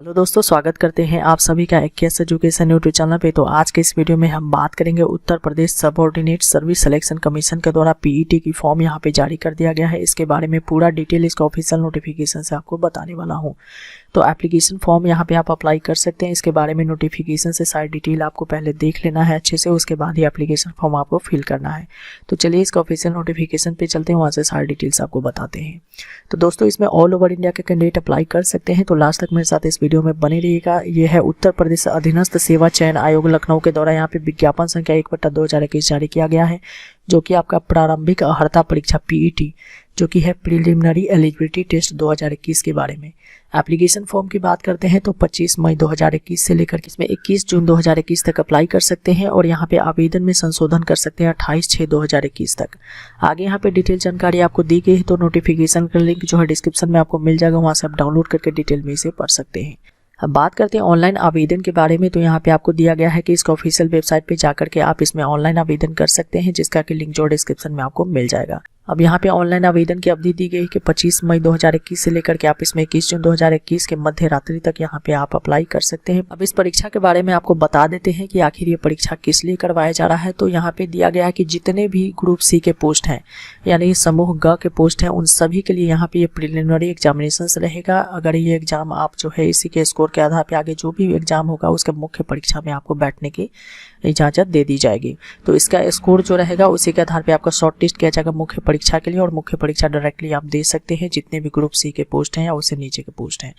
Hello दोस्तों, स्वागत करते हैं आप सभी का एक्स एजुकेशन यूट्यूब चैनल पे। तो आज के इस वीडियो में हम बात करेंगे Uttar Pradesh subordinate service selection commission के द्वारा पीईटी की फॉर्म यहां पे जारी कर दिया गया है। इसके बारे में पूरा डिटेल इसका ऑफिशियल नोटिफिकेशन से आपको बताने वाला हूं। तो एप्लीकेशन फॉर्म यहाँ पे आप अप्लाई कर सकते हैं। इसके बारे में नोटिफिकेशन से सारी डिटेल आपको पहले देख लेना है अच्छे से, उसके बाद ही एप्लीकेशन फॉर्म आपको फिल करना है। तो चलिए इसका ऑफिशियल नोटिफिकेशन पे चलते हैं, वहाँ से सारी डिटेल्स आपको बताते हैं। तो दोस्तों, इसमें ऑल ओवर इंडिया के कैंडिडेट अप्लाई कर सकते हैं। तो लास्ट तक मेरे साथ इस वीडियो में बने रहिएगा। ये है उत्तर प्रदेश अधीनस्थ सेवा चयन आयोग लखनऊ के द्वारा यहाँ पे विज्ञापन संख्या 1/2021 जारी किया गया है, जो कि आपका प्रारंभिक अर्हता परीक्षा पीईटी जो कि है प्रीलिमिनरी एलिजिबिलिटी टेस्ट 2021 के बारे में। एप्लीकेशन फॉर्म की बात करते हैं तो 25 मई 2021 से लेकर इसमें 21 जून 2021 तक अप्लाई कर सकते हैं और यहाँ पे आवेदन में संशोधन कर सकते हैं 28/6/2021 तक। आगे यहाँ पे डिटेल जानकारी आपको दी गई है, तो नोटिफिकेशन का लिंक जो है डिस्क्रिप्शन में आपको मिल जाएगा, वहाँ से आप डाउनलोड करके डिटेल में इसे पढ़ सकते हैं। अब बात करते हैं ऑनलाइन आवेदन के बारे में। तो यहाँ पे आपको दिया गया है कि इसका ऑफिशियल वेबसाइट पे जाकर के आप इसमें ऑनलाइन आवेदन कर सकते हैं, जिसका कि लिंक जो डिस्क्रिप्शन में आपको मिल जाएगा। अब यहाँ पे ऑनलाइन आवेदन की अवधि दी गई है कि 25 मई 2021 से लेकर के आप इसमें 21 जून 2021 के मध्य रात्रि तक यहाँ पे आप अप्लाई कर सकते हैं। अब इस परीक्षा के बारे में आपको बता देते हैं कि आखिर ये परीक्षा किस लिए करवाया जा रहा है। तो यहाँ पे दिया गया है कि जितने भी ग्रुप सी के पोस्ट हैं, यानी समूह ग के पोस्ट हैं, उन सभी के लिए यहाँ पे ये प्रिलिमिनरी एग्जामिनेशन रहेगा। अगर ये एग्जाम आप जो है इसी के स्कोर के आधार पर आगे जो भी एग्जाम होगा उसके मुख्य परीक्षा में आपको बैठने की इजाज़त दे दी जाएगी। तो इसका स्कोर जो रहेगा उसी के आधार पे आपका शॉर्ट लिस्ट किया जाएगा मुख्य परीक्षा के लिए, और मुख्य परीक्षा डायरेक्टली आप दे सकते हैं जितने भी ग्रुप सी के पोस्ट हैं या उससे नीचे के पोस्ट हैं।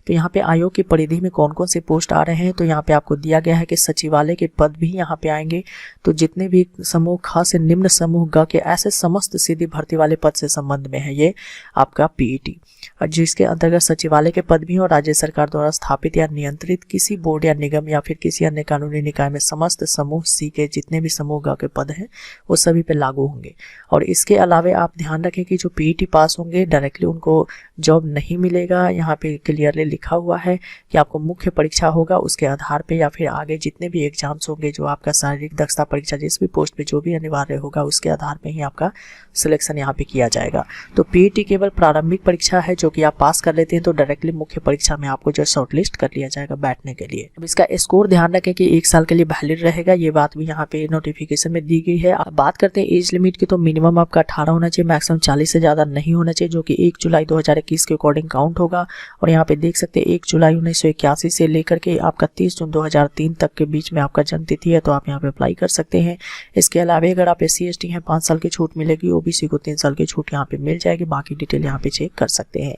तो यहाँ पे आयोग की परिधि में कौन कौन से पोस्ट आ रहे हैं, तो यहाँ पे आपको दिया गया है कि सचिवालय के पद भी यहाँ पे आएंगे। तो जितने भी समूह ख से निम्न समूह ग के ऐसे समस्त सीधी भर्ती वाले पद से संबंध में है ये आपका पीईटी, और जिसके अंतर्गत सचिवालय के पद भी और राज्य सरकार द्वारा स्थापित या नियंत्रित किसी बोर्ड या निगम या फिर किसी अन्य कानूनी निकाय में समस्त समूह सी के जितने भी समूह ग के पद हैं वो सभी पे लागू होंगे। और इसके अलावा आप ध्यान रखें कि जो पीईटी पास होंगे डायरेक्टली उनको जॉब नहीं मिलेगा। यहाँ पे क्लियरली लिखा हुआ है कि आपको मुख्य परीक्षा होगा उसके आधार पे, या फिर आगे जितने भी एग्जाम्स होंगे जो आपका शारीरिक दक्षता परीक्षा जिस भी पोस्ट पे जो भी अनिवार्य होगा उसके आधार पे ही आपका सिलेक्शन यहाँ पे किया जाएगा। तो पीईटी केवल प्रारंभिक परीक्षा है, जो कि आप पास कर लेते हैं तो डायरेक्टली मुख्य परीक्षा में आपको जो शॉर्टलिस्ट कर लिया जाएगा बैठने के लिए। अब इसका स्कोर ध्यान रखें कि 1 साल के लिए वैलिड रहेगा, ये बात भी यहाँ पे नोटिफिकेशन में दी गई है। अब बात करते हैं एज लिमिट की, तो मिनिमम आपका 18 होना चाहिए, मैक्सिमम 40 से ज़्यादा नहीं होना चाहिए, जो कि 1 जुलाई 2021 के अकॉर्डिंग काउंट होगा। और यहाँ पे देख सकते हैं 1 जुलाई 1981 से लेकर के आपका 30 जून 2003 तक के बीच में आपका जन्म तिथि है, तो आप यहाँ पे अप्लाई कर सकते हैं। इसके अलावा अगर आप SC ST हैं 5 साल की छूट मिलेगी, OBC को 3 साल की छूट यहाँ पे मिल जाएगी। बाकी डिटेल यहाँ पे चेक कर सकते हैं।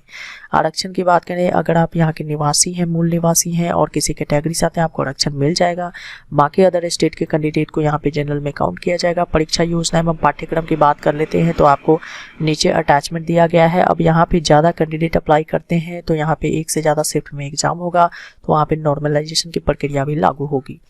आरक्षण की बात करें, अगर आप यहाँ के निवासी हैं, मूल निवासी हैं और किसी कैटेगरी से आते हैं, आपको आरक्षण मिल जाएगा। बाकी अदर स्टेट के कैंडिडेट को यहाँ पे जनरल में काउंट किया जाएगा। परीक्षा योजना एवं पाठ्यक्रम की बात कर लेते हैं तो आपको नीचे अटैचमेंट दिया गया है। अब यहाँ पे ज़्यादा कैंडिडेट अप्लाई करते हैं तो यहाँ पे 1 से ज़्यादा शिफ्ट में एग्जाम होगा, तो वहाँ पे नॉर्मलाइजेशन की प्रक्रिया भी लागू होगी।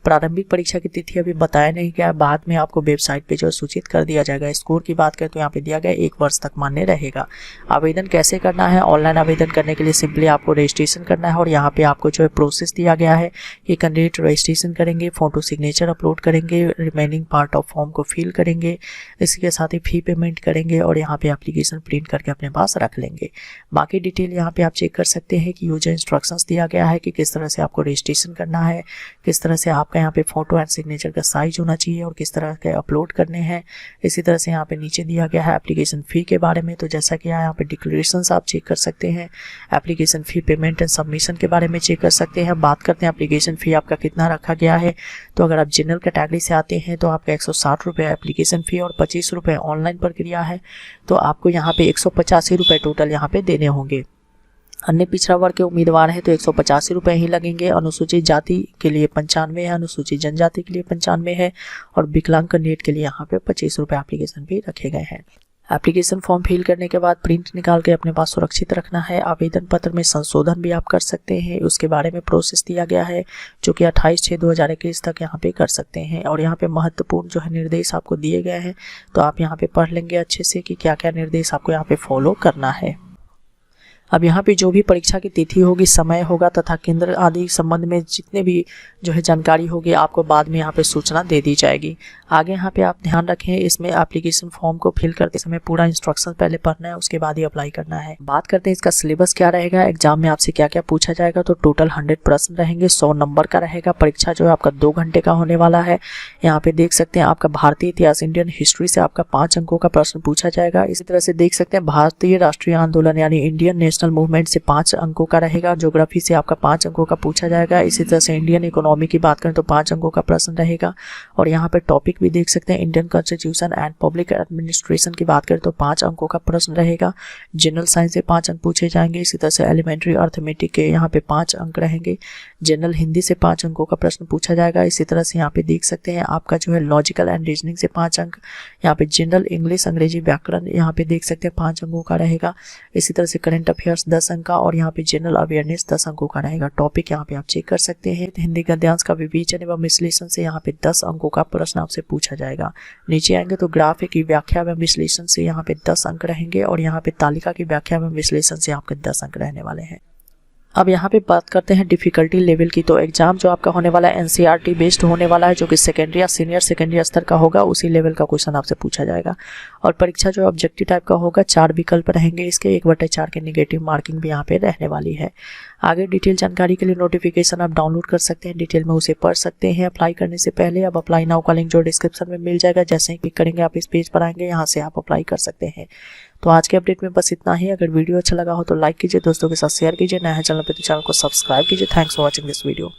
प्रारंभिक परीक्षा की तिथि अभी बताया नहीं गया, बाद में आपको वेबसाइट पे जो सूचित कर दिया जाएगा। स्कोर की बात करें तो यहाँ पे दिया गया 1 वर्ष तक मान्य रहेगा। आवेदन कैसे करना है, ऑनलाइन आवेदन करने के लिए सिंपली आपको रजिस्ट्रेशन करना है, और यहाँ पे आपको जो है प्रोसेस दिया गया है कि कैंडिडेट रजिस्ट्रेशन करेंगे, फोटो सिग्नेचर अपलोड करेंगे, रिमेनिंग पार्ट ऑफ फॉर्म को फिल करेंगे, इसके साथ ही फी पेमेंट करेंगे और यहाँ पे एप्लीकेशन प्रिंट करके अपने पास रख लेंगे। बाकी डिटेल यहाँ पे आप चेक कर सकते हैं कि यूजर इंस्ट्रक्शंस दिया गया है कि किस तरह से आपको रजिस्ट्रेशन करना है, किस तरह से आपका यहाँ पे फोटो एंड सिग्नेचर का साइज होना चाहिए और किस तरह के अपलोड करने हैं। इसी तरह से यहाँ पे नीचे दिया गया है एप्लीकेशन फ़ी के बारे में, तो जैसा कि यहाँ पे डिक्लेरेशंस आप चेक कर सकते हैं। Application fee payment and submission के बारे में चेक कर सकते हैं। बात करते हैं एप्लीकेशन फ़ी आपका कितना रखा गया है, तो अगर आप जनरल कैटेगरी से आते हैं तो आपका 160 रुपये एप्लीकेशन फ़ी और 25 रुपये ऑनलाइन प्रक्रिया है, तो आपको यहाँ पे 185 रुपये टोटल यहाँ पे देने होंगे। अन्य पिछड़ा वर्ग के उम्मीदवार हैं तो 185 रुपये ही लगेंगे। अनुसूचित जाति के लिए 95 है, अनुसूचित जनजाति के लिए 95 है और विकलांग कैंडिडेट के लिए यहाँ पे 25 रुपये एप्लीकेशन भी रखे गए हैं। एप्लीकेशन फॉर्म फिल करने के बाद प्रिंट निकाल के अपने पास सुरक्षित रखना है। आवेदन पत्र में संशोधन भी आप कर सकते हैं, उसके बारे में प्रोसेस दिया गया है, जो कि 28/6/2021 तक यहाँ पे कर सकते हैं। और यहाँ पे महत्वपूर्ण जो है निर्देश आपको दिए गए हैं, तो आप यहाँ पे पढ़ लेंगे अच्छे से कि क्या क्या निर्देश आपको यहाँ पे फॉलो करना है। अब यहाँ पे जो भी परीक्षा की तिथि होगी, समय होगा तथा केंद्र आदि संबंध में जितने भी जो है जानकारी होगी आपको बाद में यहाँ पे सूचना दे दी जाएगी। आगे यहाँ पे आप ध्यान रखें, इसमें एप्लीकेशन फॉर्म को फिल करते समय पूरा इंस्ट्रक्शन पहले पढ़ना है, उसके बाद ही अप्लाई करना है। बात करते हैं इसका सिलेबस क्या रहेगा, एग्जाम में आपसे क्या क्या पूछा जाएगा। तो टोटल 100 प्रश्न रहेंगे, 100 नंबर का रहेगा। परीक्षा जो है आपका 2 घंटे का होने वाला है। यहाँ पे देख सकते हैं आपका भारतीय इतिहास, इंडियन हिस्ट्री से आपका 5 अंकों का प्रश्न पूछा जाएगा। इसी तरह से देख सकते हैं भारतीय राष्ट्रीय आंदोलन यानी इंडियन नेशनल मूवमेंट से 5 अंकों का रहेगा। ज्योग्राफी से आपका 5 अंकों का पूछा जाएगा। इसी तरह से इंडियन इकोनॉमी की बात करें तो 5 अंकों का प्रश्न रहेगा। और यहाँ पे टॉपिक भी देख सकते हैं, Indian constitution and public administration की बात करें तो 5 अंकों का प्रश्न रहेगा। जनरल साइंस से 5 अंक पूछे जाएंगे। इसी तरह से एलिमेंट्री अर्थमेटिक के यहाँ पे 5 अंक रहेंगे। जनरल हिंदी से 5 अंकों का प्रश्न पूछा जाएगा। इसी तरह से यहाँ पे देख सकते हैं आपका जो है लॉजिकल एंड रीजनिंग से 5 अंक। यहाँ पे जनरल इंग्लिश अंग्रेजी व्याकरण यहाँ पे देख सकते हैं 5 अंकों का रहेगा। इसी तरह से करंट अफेयर्स 10 अंक का और यहाँ पे जनरल अवेयरनेस 10 अंकों का रहेगा। टॉपिक यहाँ पे आप चेक कर सकते हैं। हिंदी गद्यांश का विवेचन एवं विश्लेषण से यहाँ पे 10 अंकों का प्रश्न आपसे पूछा जाएगा। नीचे आएंगे तो ग्राफ की व्याख्या एवं विश्लेषण से यहाँ पे 10 अंक रहेंगे और यहाँ पे तालिका की व्याख्या एवं विश्लेषण से आपके 10 अंक रहने वाले हैं। अब यहाँ पे बात करते हैं डिफ़िकल्टी लेवल की। तो एग्जाम जो आपका होने वाला है एनसीईआरटी बेस्ड होने वाला है, जो कि सेकेंडरी या सीनियर सेकेंडरी स्तर का होगा, उसी लेवल का क्वेश्चन आपसे पूछा जाएगा। और परीक्षा जो ऑब्जेक्टिव टाइप का होगा, 4 विकल्प रहेंगे इसके, 1/4 के नेगेटिव मार्किंग भी यहाँ पे रहने वाली है। आगे डिटेल जानकारी के लिए नोटिफिकेशन आप डाउनलोड कर सकते हैं, डिटेल में उसे पढ़ सकते हैं अप्लाई करने से पहले। अब अप्लाई नाउ का लिंक जो डिस्क्रिप्शन में मिल जाएगा, जैसे ही क्लिक करेंगे आप इस पेज पर आएंगे, यहाँ से आप अप्लाई कर सकते हैं। तो आज के अपडेट में बस इतना ही। अगर वीडियो अच्छा लगा हो तो लाइक कीजिए, दोस्तों के साथ शेयर कीजिए, नया है चैनल पे तो चैनल को सब्सक्राइब कीजिए। Thanks for watching this video.